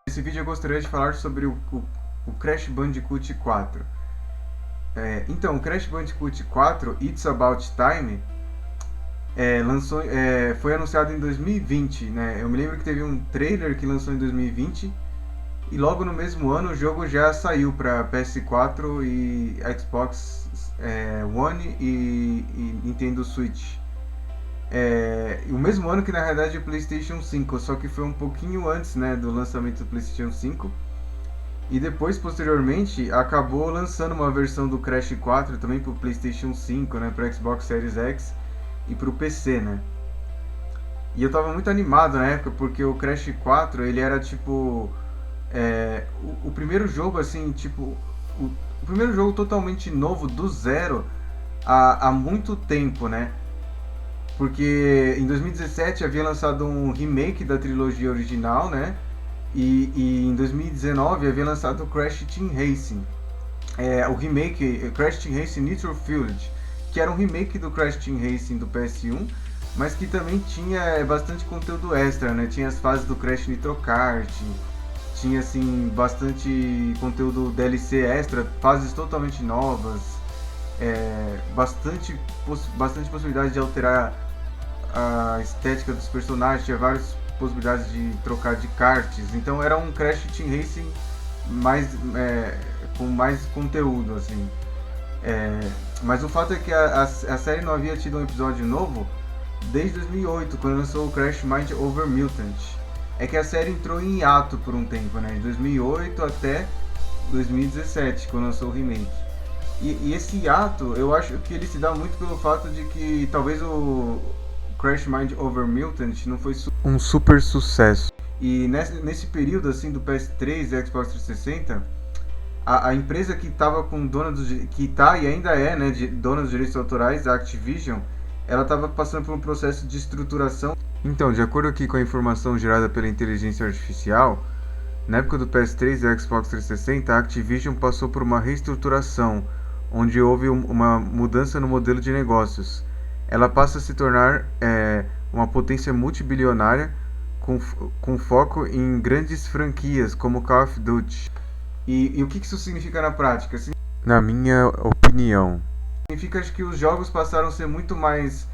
Nesse vídeo eu gostaria de falar sobre o Crash Bandicoot 4. Então, o Crash Bandicoot 4 It's About Time foi anunciado em 2020, né? Eu me lembro que teve um trailer que lançou em 2020 e logo no mesmo ano o jogo já saiu para PS4 e Xbox One e Nintendo Switch. O mesmo ano que na realidade o PlayStation 5, só que foi um pouquinho antes, né, do lançamento do PlayStation 5. E depois, posteriormente, acabou lançando uma versão do Crash 4 também para o PlayStation 5, né, para Xbox Series X e para o PC, né. E eu tava muito animado na época porque o Crash 4 ele era tipo o primeiro jogo assim, tipo o primeiro jogo totalmente novo do zero há muito tempo, né? Porque em 2017 havia lançado um remake da trilogia original, né? E em 2019 havia lançado o Crash Team Racing. O remake Crash Team Racing Nitro Fueled, que era um remake do Crash Team Racing do PS1, mas que também tinha bastante conteúdo extra, né? Tinha as fases do Crash Nitro Kart, tinha assim bastante conteúdo DLC extra, fases totalmente novas, bastante possibilidade de alterar a estética dos personagens, tinha várias possibilidades de trocar de karts, então era um Crash Team Racing mais, com mais conteúdo, assim. Mas o fato é que a série não havia tido um episódio novo desde 2008, quando lançou o Crash Mind Over Mutant. É que a série entrou em hiato por um tempo, né? De 2008 até 2017, quando lançou o remake. E esse hiato, eu acho que ele se dá muito pelo fato de que talvez o Crash Mind Over Mutant não foi um super sucesso. E nesse período assim do PS3 e Xbox 360, a empresa que estava com dona dos que tá e ainda é, né, dona dos direitos autorais, a Activision, ela estava passando por um processo de estruturação. Então, de acordo aqui com a informação gerada pela inteligência artificial, na época do PS3 e Xbox 360, a Activision passou por uma reestruturação, onde houve uma mudança no modelo de negócios. Ela passa a se tornar uma potência multibilionária com foco em grandes franquias como Call of Duty. E o que isso significa na prática? Na minha opinião, significa que os jogos passaram a ser muito mais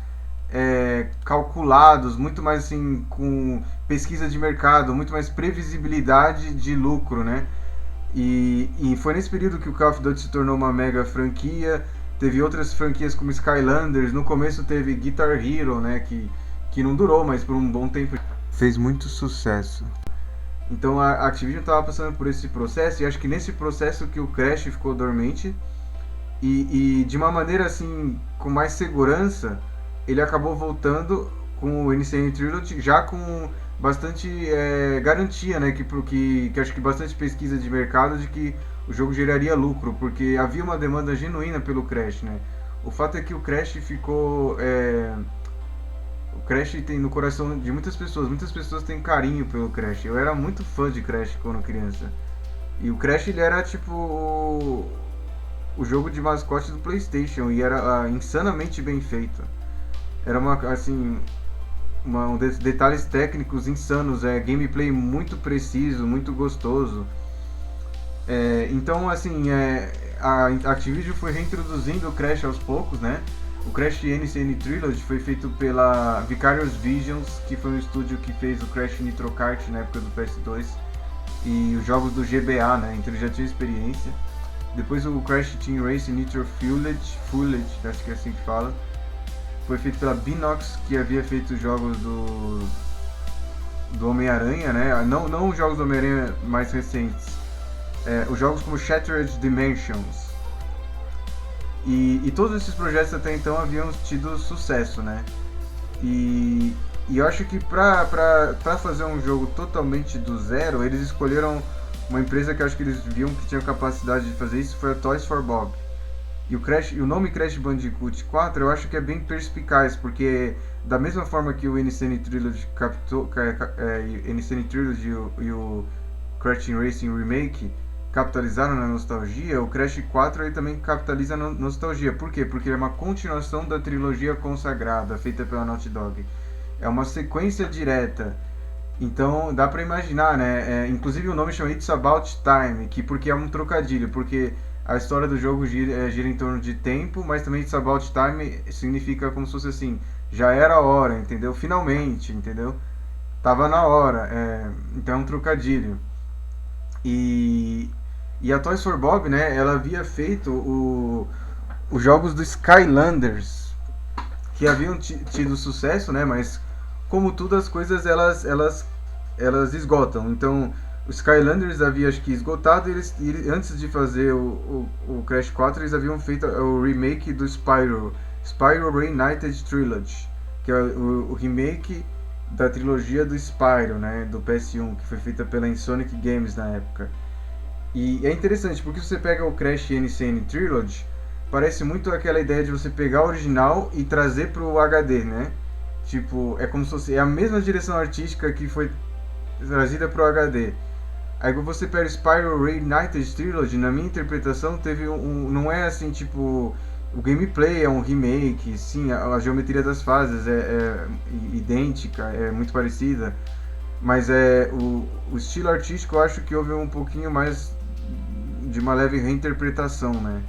calculados, muito mais assim com pesquisa de mercado, muito mais previsibilidade de lucro, né? E foi nesse período que o Call of Duty se tornou uma mega franquia. Teve outras franquias como Skylanders. No começo teve Guitar Hero, né? Que não durou, mas por um bom tempo fez muito sucesso. Então a Activision estava passando por esse processo e acho que nesse processo que o Crash ficou dormente e de uma maneira assim com mais segurança ele acabou voltando com o Insane Trilogy já com bastante garantia, né, que acho que bastante pesquisa de mercado de que o jogo geraria lucro, porque havia uma demanda genuína pelo Crash, né. O fato é que o Crash ficou o Crash tem no coração de muitas pessoas têm carinho pelo Crash. Eu era muito fã de Crash quando criança. E o Crash ele era tipo o jogo de mascote do PlayStation e era insanamente bem feito. Era uma assim detalhes técnicos insanos, gameplay muito preciso, muito gostoso. Então assim, a Activision foi reintroduzindo o Crash aos poucos, né? O Crash N.C.N. Trilogy foi feito pela Vicarious Visions, que foi um estúdio que fez o Crash Nitro Kart na época do PS2 e os jogos do GBA, né? Então ele já tinha experiência. Depois o Crash Team Racing Nitro Fueled, acho que é assim que fala, foi feito pela Binox, que havia feito os jogos do Homem-Aranha, né? Não os jogos do Homem-Aranha mais recentes, os jogos como Shattered Dimensions. E todos esses projetos até então haviam tido sucesso, né? E eu acho que pra fazer um jogo totalmente do zero, eles escolheram uma empresa que eu acho que eles viam que tinha capacidade de fazer isso, foi a Toys for Bob. E o nome Crash Bandicoot 4 eu acho que é bem perspicaz, porque da mesma forma que o N.C.N. Trilogy N.C.N. Trilogy e o Crash Team Racing Remake capitalizaram na nostalgia, o Crash 4 ele também capitaliza na nostalgia. Por quê? Porque ele é uma continuação da trilogia consagrada feita pela Naughty Dog. É uma sequência direta. Então dá pra imaginar, né? Inclusive o nome chama It's About Time, que porque é um trocadilho, porque a história do jogo gira em torno de tempo, mas também It's About Time significa como se fosse assim, já era a hora, entendeu? Finalmente, entendeu? Tava na hora, então é um trocadilho. E, e a Toys for Bob, né? Ela havia feito os jogos do Skylanders, que haviam tido sucesso, né? Mas como tudo as coisas elas esgotam. Então o Skylanders havia acho que esgotado e antes de fazer o Crash 4 eles haviam feito o remake do Spyro Reignited Trilogy, que é o remake da trilogia do Spyro, né, do PS1, que foi feita pela Insomniac Games na época. E é interessante porque se você pega o Crash N. Trilogy, parece muito aquela ideia de você pegar o original e trazer pro HD, né? Tipo, é como se fosse é a mesma direção artística que foi trazida pro HD. Aí quando você pega o Spyro Reignited Trilogy, na minha interpretação, teve não é assim, tipo, o gameplay é um remake, sim, a geometria das fases é idêntica, é muito parecida, mas o estilo artístico eu acho que houve um pouquinho mais de uma leve reinterpretação, né?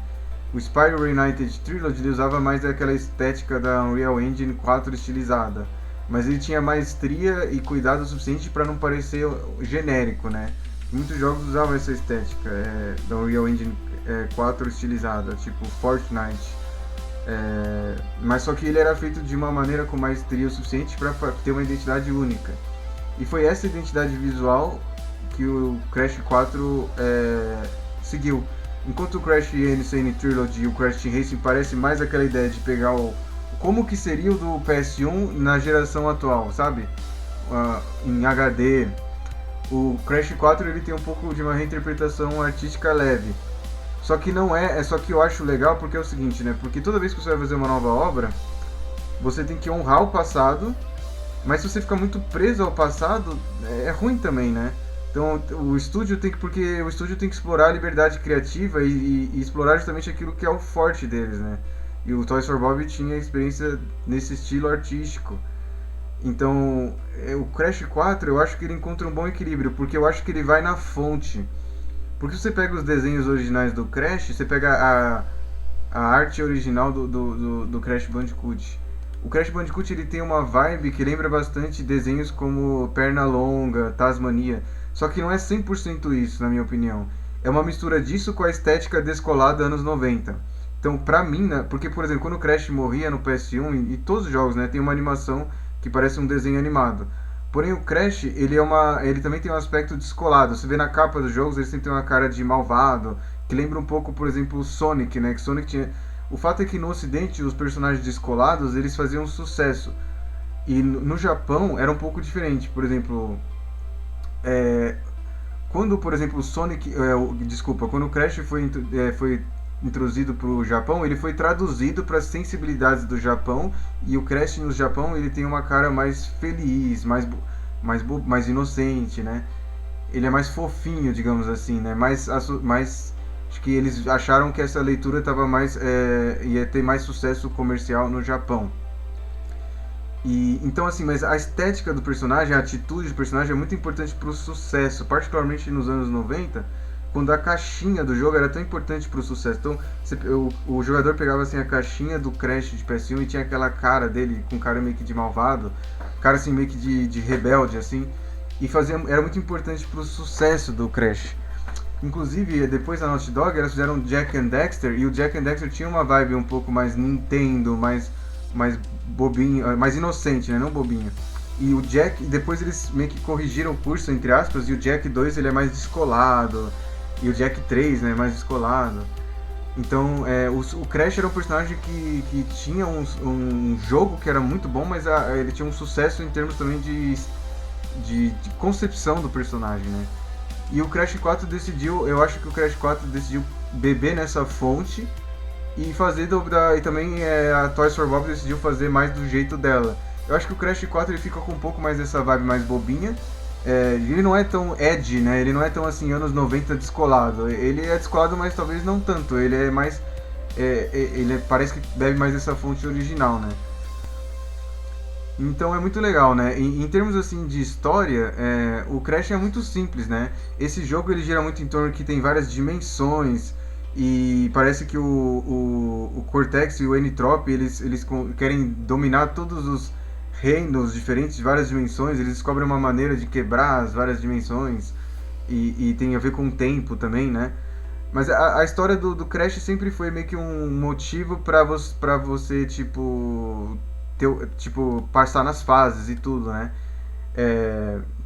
O Spyro Reignited Trilogy ele usava mais aquela estética da Unreal Engine 4 estilizada, mas ele tinha maestria e cuidado suficiente para não parecer genérico, né? Muitos jogos usavam essa estética da Unreal Engine 4 estilizada, tipo Fortnite. Mas só que ele era feito de uma maneira com maestria o suficiente para ter uma identidade única. E foi essa identidade visual que o Crash 4 seguiu. Enquanto o Crash N. Trilogy e o Crash Team Racing parece mais aquela ideia de pegar como que seria o do PS1 na geração atual, sabe? Em HD. O Crash 4 ele tem um pouco de uma reinterpretação artística leve. Só que não só que eu acho legal porque é o seguinte, né? Porque toda vez que você vai fazer uma nova obra, você tem que honrar o passado, mas se você ficar muito preso ao passado, é ruim também, né? Então o estúdio tem que porque o estúdio tem que explorar a liberdade criativa e explorar justamente aquilo que é o forte deles, né? E o Toys for Bob tinha experiência nesse estilo artístico. Então, o Crash 4 eu acho que ele encontra um bom equilíbrio, porque eu acho que ele vai na fonte. Porque se você pega os desenhos originais do Crash, você pega a arte original do Crash Bandicoot. O Crash Bandicoot ele tem uma vibe que lembra bastante desenhos como Pernalonga, Tasmania. Só que não é 100% isso, na minha opinião. É uma mistura disso com a estética descolada anos 90. Então, pra mim, né, porque, por exemplo, quando o Crash morria no PS1, e todos os jogos, né, tem uma animação que parece um desenho animado. Porém, o Crash, ele também tem um aspecto descolado. Você vê na capa dos jogos, ele sempre tem uma cara de malvado, que lembra um pouco, por exemplo, o Sonic, né, que Sonic tinha... O fato é que no ocidente, os personagens descolados, eles faziam sucesso. E no Japão, era um pouco diferente. Por exemplo, quando, por exemplo, o Sonic... desculpa, quando o Crash foi introduzido para o Japão, ele foi traduzido para as sensibilidades do Japão e o Crash no Japão ele tem uma cara mais feliz, mais inocente, né? Ele é mais fofinho, digamos assim, né? Mais acho que eles acharam que essa leitura tava ia ter mais sucesso comercial no Japão. E então assim, mas a estética do personagem, a atitude do personagem é muito importante para o sucesso, particularmente nos anos 90, quando a caixinha do jogo era tão importante para o sucesso. Então, o jogador pegava assim a caixinha do Crash de PS1 e tinha aquela cara dele com cara meio que de malvado, cara assim meio que de rebelde assim, e era muito importante para o sucesso do Crash. Inclusive, depois da Naughty Dog, elas fizeram Jack and Dexter, e o Jack and Dexter tinha uma vibe um pouco mais Nintendo, mais bobinho, mais inocente, né? Não bobinho. E o Jack, depois eles meio que corrigiram o curso, entre aspas, e o Jack 2 ele é mais descolado, e o Jack 3, né, mais descolado. Então, o Crash era um personagem que tinha um jogo que era muito bom, mas ele tinha um sucesso em termos também de concepção do personagem, né? E o Crash 4 eu acho que o Crash 4 decidiu beber nessa fonte e fazer e também a Toys for Bob decidiu fazer mais do jeito dela. Eu acho que o Crash 4 ele fica com um pouco mais dessa vibe mais bobinha. Ele não é tão edgy, né? Ele não é tão assim anos 90 descolado. Ele é descolado, mas talvez não tanto. Ele é mais parece que bebe mais dessa fonte original, né? Então é muito legal, né? Em termos assim de história, o Crash é muito simples, né? Esse jogo ele gira muito em torno que tem várias dimensões e parece que o Cortex e o N-Tropy querem dominar todos os reinos diferentes de várias dimensões. Eles descobrem uma maneira de quebrar as várias dimensões e tem a ver com o tempo também, né? Mas a história do Crash sempre foi meio que um motivo pra você, tipo, passar nas fases e tudo, né?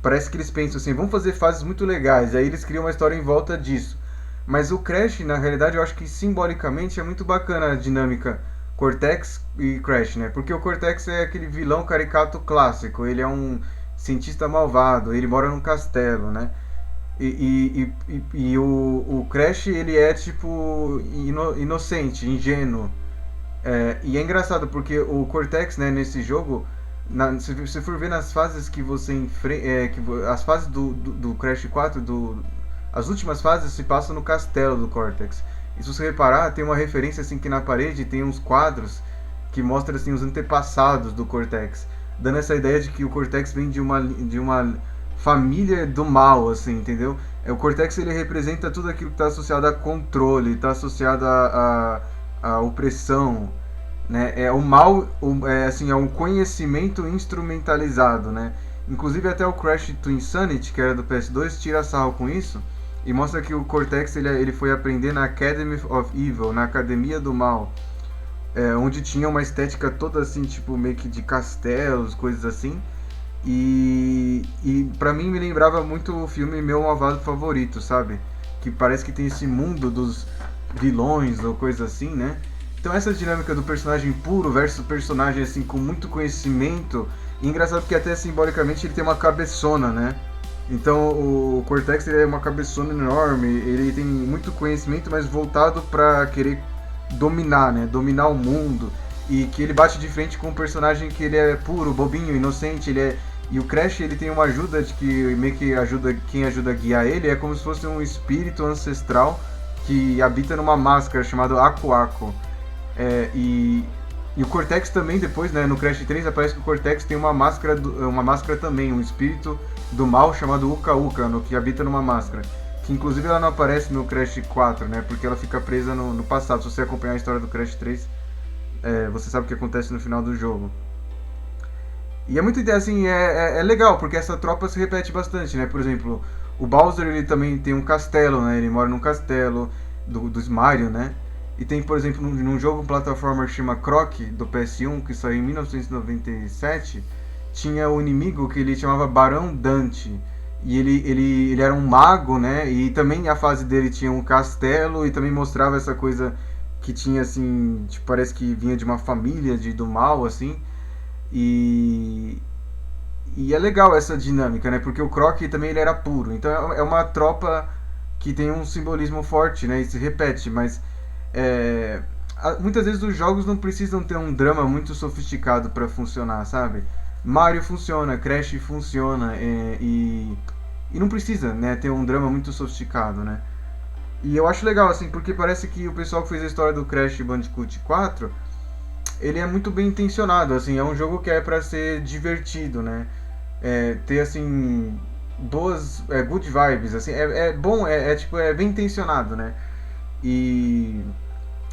Parece que eles pensam assim, vamos fazer fases muito legais, aí eles criam uma história em volta disso. Mas o Crash, na realidade, eu acho que simbolicamente é muito bacana a dinâmica Cortex e Crash, né? Porque o Cortex é aquele vilão caricato clássico, ele é um cientista malvado, ele mora num castelo, né? E o Crash, ele é tipo inocente, ingênuo. E é engraçado porque o Cortex, né, nesse jogo, se você for ver nas fases que você enfrenta. As fases do Crash 4, as últimas fases se passam no castelo do Cortex. E se você reparar, tem uma referência assim que na parede tem uns quadros que mostram assim, os antepassados do Cortex, dando essa ideia de que o Cortex vem de uma família do mal, assim, entendeu? O Cortex ele representa tudo aquilo que está associado a controle, está associado a opressão, né? É o mal, assim, é um conhecimento instrumentalizado, né? Inclusive até o Crash to Insanity, que era do PS2, tira sarro com isso e mostra que o Cortex ele foi aprender na Academy of Evil, na Academia do Mal, onde tinha uma estética toda assim, tipo meio que de castelos, coisas assim. E para mim me lembrava muito o filme Meu Malvado Favorito, sabe? Que parece que tem esse mundo dos vilões ou coisa assim, né? Então essa dinâmica do personagem puro versus personagem assim com muito conhecimento, e engraçado porque até simbolicamente ele tem uma cabeçona, né? Então o Cortex ele é uma cabeçona enorme, ele tem muito conhecimento, mas voltado para querer dominar, né? Dominar o mundo. E que ele bate de frente com um personagem que ele é puro, bobinho, inocente, e o Crash ele tem uma ajuda de que meio que ajuda quem ajuda a guiar ele é como se fosse um espírito ancestral que habita numa máscara chamada Aku Aku. E o Cortex também depois, né, no Crash 3 aparece que o Cortex tem uma máscara também, um espírito do mal chamado Uka Uka, que habita numa máscara. Que inclusive ela não aparece no Crash 4, né, porque ela fica presa no passado. Se você acompanhar a história do Crash 3, você sabe o que acontece no final do jogo. E é muito assim, é legal, porque essa tropa se repete bastante, né? Por exemplo, o Bowser ele também tem um castelo, né? Ele mora num castelo dos Mario, né? E tem, por exemplo, num jogo plataforma que chama Croc, do PS1, que saiu em 1997, tinha o inimigo que ele chamava Barão Dante. E ele era um mago, né? E também a fase dele tinha um castelo e também mostrava essa coisa que tinha, assim, tipo, parece que vinha de uma família do mal, assim. E, e é legal essa dinâmica, né? Porque o Croc também ele era puro. Então é uma tropa que tem um simbolismo forte, né? E se repete, mas é, muitas vezes os jogos não precisam ter um drama muito sofisticado para funcionar, sabe? Mario funciona, Crash funciona, e não precisa, né, ter um drama muito sofisticado, né? E eu acho legal, assim, porque parece que o pessoal que fez a história do Crash Bandicoot 4 ele é muito bem intencionado, assim, é um jogo que é para ser divertido, né? Ter, assim, boas, good vibes, assim, é bom, tipo, é bem intencionado, né? E,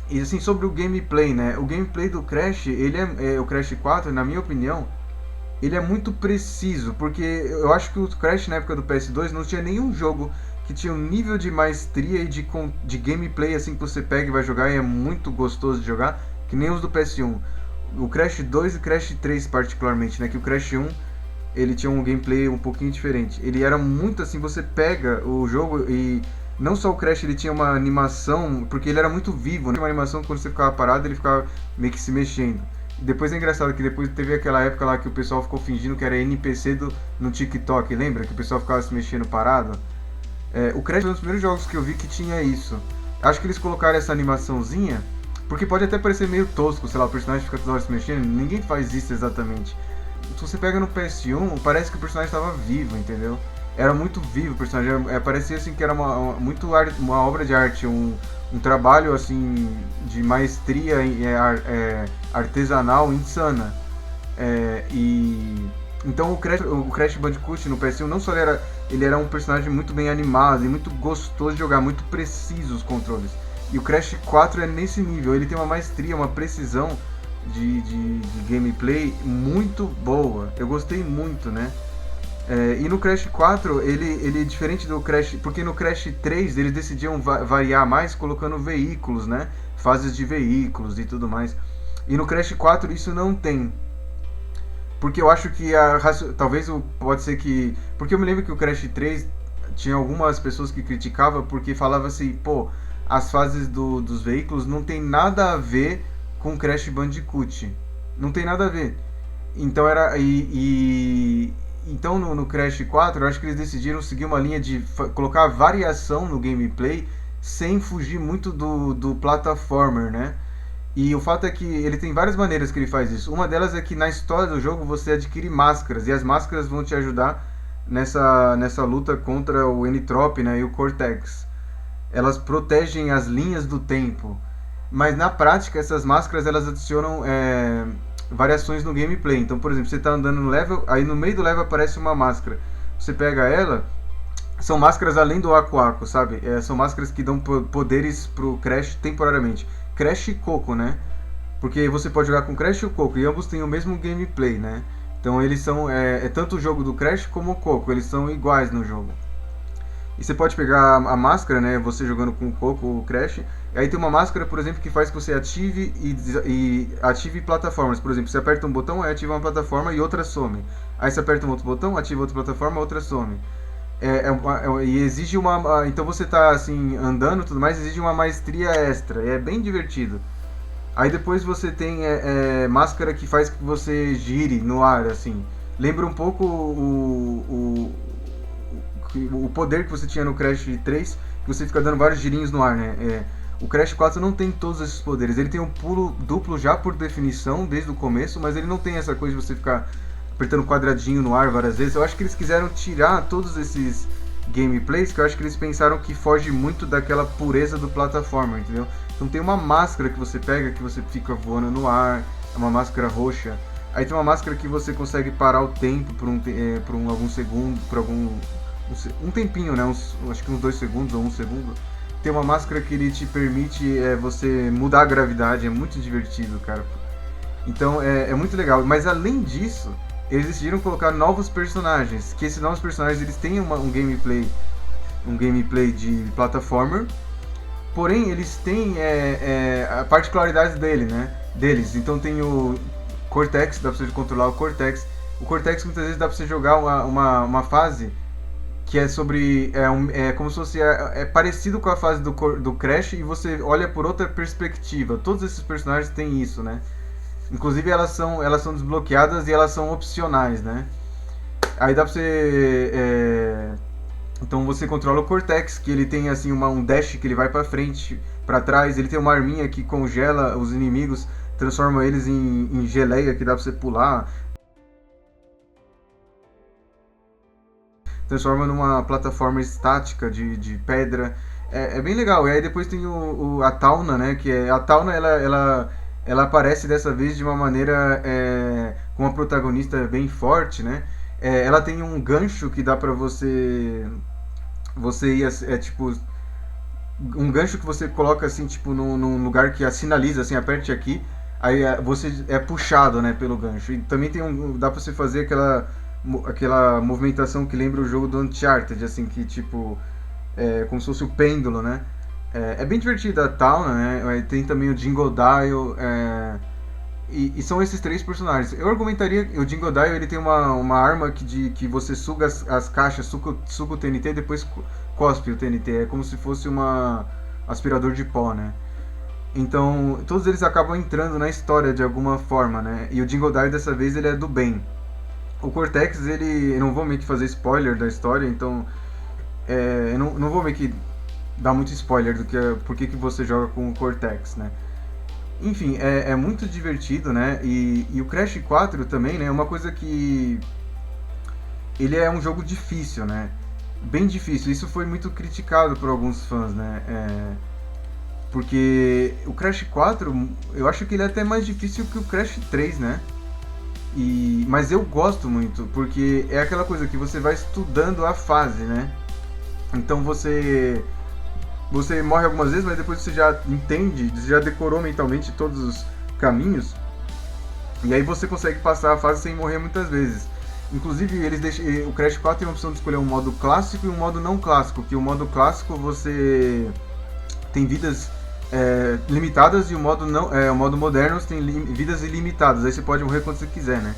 e assim, sobre o gameplay, né? O gameplay do Crash, o Crash 4, na minha opinião, ele é muito preciso, porque eu acho que o Crash na época do PS2 não tinha nenhum jogo que tinha um nível de maestria e de gameplay assim que você pega e vai jogar e é muito gostoso de jogar, que nem os do PS1. O Crash 2 e Crash 3 particularmente, né, que o Crash 1 ele tinha um gameplay um pouquinho diferente. Ele era muito assim, você pega o jogo e não só o Crash ele tinha uma animação, porque ele era muito vivo, né? Uma animação que quando você ficava parado ele ficava meio que se mexendo. Depois é engraçado que depois teve aquela época lá que o pessoal ficou fingindo que era NPC no TikTok, lembra? Que o pessoal ficava se mexendo parado. O Crash foi um dos primeiros jogos que eu vi que tinha isso. Acho que eles colocaram essa animaçãozinha, porque pode até parecer meio tosco, sei lá, o personagem fica toda hora se mexendo, ninguém faz isso exatamente. Se você pega no PS1, parece que o personagem estava vivo, entendeu? Era muito vivo o personagem, parecia assim que era uma obra de arte, um trabalho assim de maestria artesanal insana. E então o Crash Bandicoot no PS1 não só ele era um personagem muito bem animado e muito gostoso de jogar, muito preciso os controles. E o Crash 4 é nesse nível, ele tem uma maestria, uma precisão de gameplay muito boa. Eu gostei muito, né? E no Crash 4, ele é diferente do Crash... Porque no Crash 3 eles decidiam variar mais colocando veículos, né? Fases de veículos e tudo mais. E no Crash 4 isso não tem. Porque eu acho que talvez pode ser que... Porque eu me lembro que o Crash 3 tinha algumas pessoas que criticavam porque falava assim, pô, as fases dos veículos não tem nada a ver com Crash Bandicoot. Não tem nada a ver. Então então no Crash 4 eu acho que eles decidiram seguir uma linha de colocar variação no gameplay sem fugir muito do platformer, né? E o fato é que ele tem várias maneiras que ele faz isso. Uma delas é que na história do jogo você adquire máscaras, e as máscaras vão te ajudar nessa luta contra o N-Tropy, né, e o Cortex. Elas protegem as linhas do tempo. Mas na prática essas máscaras elas adicionam variações no gameplay. Então, por exemplo, você está andando no level, aí no meio do level aparece uma máscara. Você pega ela, são máscaras além do Aku Aku, sabe? São máscaras que dão poderes pro Crash temporariamente. Crash e Coco, né? Porque você pode jogar com Crash e o Coco, e ambos têm o mesmo gameplay, né? Então eles são... tanto o jogo do Crash como o Coco, eles são iguais no jogo. E você pode pegar a máscara, né? Você jogando com o Coco ou o Crash. E aí tem uma máscara, por exemplo, que faz que você ative e ative plataformas. Por exemplo, você aperta um botão, aí ativa uma plataforma e outra some. Aí você aperta um outro botão, ativa outra plataforma, outra some. E exige uma... Então você tá assim, andando e tudo mais, exige uma maestria extra. É bem divertido. Aí depois você tem máscara que faz que você gire no ar, assim. Lembra um pouco o poder que você tinha no Crash 3, que você fica dando vários girinhos no ar, né? O Crash 4 não tem todos esses poderes. Ele tem um pulo duplo já por definição, desde o começo, mas ele não tem essa coisa de você ficar apertando quadradinho no ar várias vezes. Eu acho que eles quiseram tirar todos esses gameplays, que eu acho que eles pensaram que foge muito daquela pureza do plataforma, entendeu? Então tem uma máscara que você pega, que você fica voando no ar, é uma máscara roxa. Aí tem uma máscara que você consegue parar o tempo por algum segundo, por um tempinho, né? Acho que uns 2 segundos ou 1 segundo. Tem uma máscara que ele te permite você mudar a gravidade, é muito divertido, cara. Então é muito legal. Mas além disso, eles decidiram colocar novos personagens, que esses novos personagens eles têm um gameplay de platformer, porém eles têm a particularidade deles. Então tem o Cortex, dá pra você controlar o Cortex. O Cortex muitas vezes dá pra você jogar uma fase que é sobre... como se fosse... parecido com a fase do Crash e você olha por outra perspectiva. Todos esses personagens têm isso, né? Inclusive elas são desbloqueadas e elas são opcionais, né? Aí dá pra você... Então você controla o Cortex, que ele tem assim um dash que ele vai pra frente, pra trás. Ele tem uma arminha que congela os inimigos, transforma eles em geleia, que dá pra você pular. Transforma numa plataforma estática de pedra. É bem legal. E aí depois tem a Tauna, né? A Tauna, ela aparece dessa vez de uma maneira com uma protagonista bem forte, né? Ela tem um gancho que dá pra você ir, tipo, um gancho que você coloca assim, tipo, num lugar que sinaliza, assim, aperte aqui, aí você é puxado, né, pelo gancho. E também dá pra você fazer aquela movimentação que lembra o jogo do Uncharted, assim, que tipo, como se fosse o pêndulo, né? É bem divertida a Tauna, né? Tem também o Jingle Dial, e são esses 3 personagens. Eu argumentaria que o Jingle Dial ele tem uma arma que você suga as caixas, suga o TNT e depois cospe o TNT. É como se fosse um aspirador de pó, né? Então, todos eles acabam entrando na história de alguma forma, né? E o Jingle Dial dessa vez ele é do bem. O Cortex, eu não vou meio que fazer spoiler da história, então eu não vou meio que dar muito spoiler do por que você joga com o Cortex, né? Enfim, é muito divertido, né? E o Crash 4 também, né? Uma coisa que... Ele é um jogo difícil, né? Bem difícil. Isso foi muito criticado por alguns fãs, né? Porque o Crash 4, eu acho que ele é até mais difícil que o Crash 3, né? Mas eu gosto muito, porque é aquela coisa que você vai estudando a fase, né? Então você morre algumas vezes, mas depois você já entende, você já decorou mentalmente todos os caminhos, e aí você consegue passar a fase sem morrer muitas vezes. Inclusive, o Crash 4 tem a opção de escolher um modo clássico e um modo não clássico, que o modo clássico você tem vidas limitadas e o modo moderno você tem vidas ilimitadas, aí você pode morrer quando você quiser, né?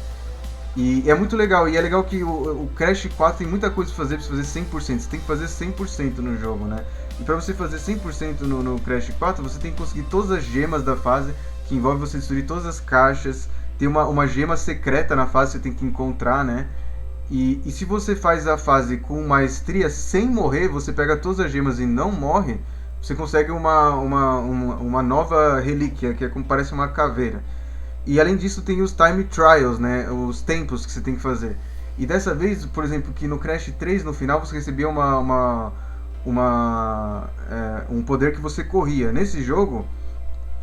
E é muito legal, e é legal que o Crash 4 tem muita coisa pra você fazer 100%, você tem que fazer 100% no jogo, né? E pra você fazer 100% no Crash 4, você tem que conseguir todas as gemas da fase, que envolve você destruir todas as caixas, tem uma gema secreta na fase que você tem que encontrar, né? E se você faz a fase com maestria sem morrer, você pega todas as gemas e não morre, você consegue uma nova relíquia, que é como parece uma caveira. E além disso tem os time trials, né? Os tempos que você tem que fazer. E dessa vez, por exemplo, que no Crash 3 no final você recebia um poder que você corria. Nesse jogo,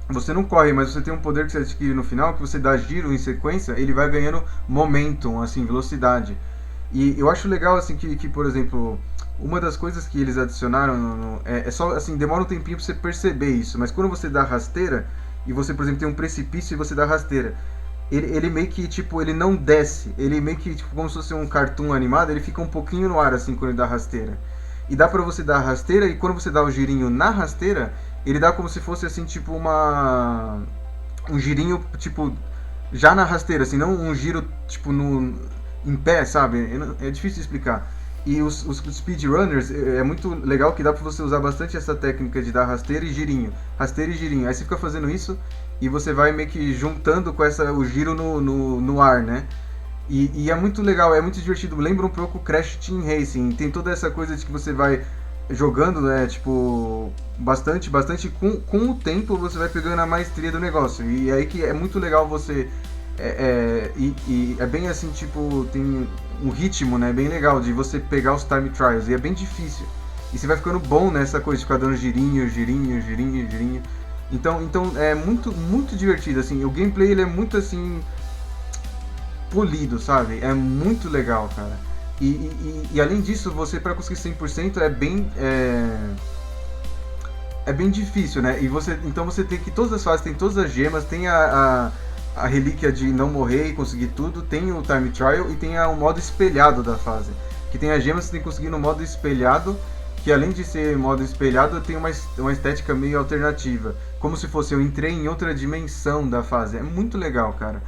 você não corre, mas você tem um poder que você adquire no final, que você dá giro em sequência, ele vai ganhando momentum, assim, velocidade. E eu acho legal, assim, que por exemplo, uma das coisas que eles adicionaram é só, assim, demora um tempinho pra você perceber isso, mas quando você dá rasteira, e você, por exemplo, tem um precipício e você dá rasteira, ele meio que, tipo, ele não desce, ele meio que, tipo, como se fosse um cartoon animado, ele fica um pouquinho no ar, assim, quando ele dá rasteira. E dá pra você dar rasteira, e quando você dá o girinho na rasteira, ele dá como se fosse, assim, tipo, um girinho, tipo, já na rasteira, assim, não um giro, tipo, em pé, sabe? É difícil de explicar. E os speedrunners, é muito legal que dá pra você usar bastante essa técnica de dar rasteira e girinho. Rasteira e girinho. Aí você fica fazendo isso e você vai meio que juntando com o giro no ar, né? E é muito legal, é muito divertido. Lembra um pouco o Crash Team Racing. Tem toda essa coisa de que você vai jogando, né? Tipo, bastante. Com o tempo você vai pegando a maestria do negócio. E é aí que é muito legal você. E é bem assim, tipo, tem um ritmo, né? Bem legal de você pegar os time trials. E é bem difícil. E você vai ficando bom nessa coisa de ficar dando girinho. Então é muito divertido, assim. O gameplay ele é muito assim polido, sabe? É muito legal, cara. E além disso, você para conseguir 100% é bem difícil, né? Então você tem que todas as fases tem todas as gemas, tem a relíquia de não morrer e conseguir tudo, tem o time trial e tem o modo espelhado da fase. Que tem as gemas que você tem que conseguir no modo espelhado, que além de ser modo espelhado, tem uma estética meio alternativa. Como se fosse eu entrei em outra dimensão da fase. É muito legal, cara.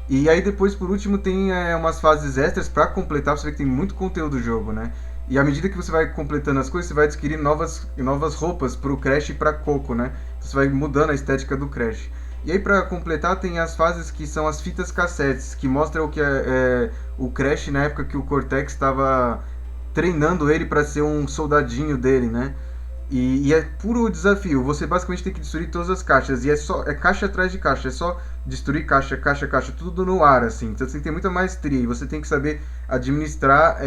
E aí depois, por último, tem umas fases extras pra completar, você vê que tem muito conteúdo do jogo, né? E à medida que você vai completando as coisas, você vai adquirir novas roupas pro Crash e pra Coco, né? Então você vai mudando a estética do Crash. E aí pra completar tem as fases que são as fitas cassetes, que mostram o que o Crash na época que o Cortex estava treinando ele pra ser um soldadinho dele, né? E é puro desafio. Você basicamente tem que destruir todas as caixas. E é caixa atrás de caixa. É só destruir caixa, tudo no ar, assim. Então você tem que ter muita maestria. E você tem que saber administrar,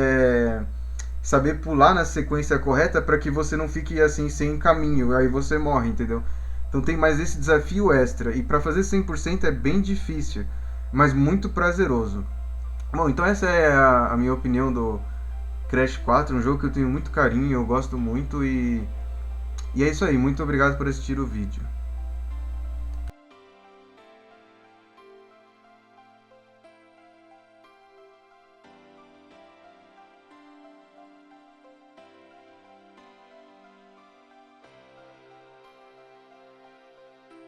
saber pular na sequência correta para que você não fique assim sem caminho. Aí você morre, entendeu? Então tem mais esse desafio extra. E para fazer 100% é bem difícil, mas muito prazeroso. Bom, então essa é a minha opinião do Crash 4. Um jogo que eu tenho muito carinho, eu gosto muito e é isso aí, muito obrigado por assistir o vídeo.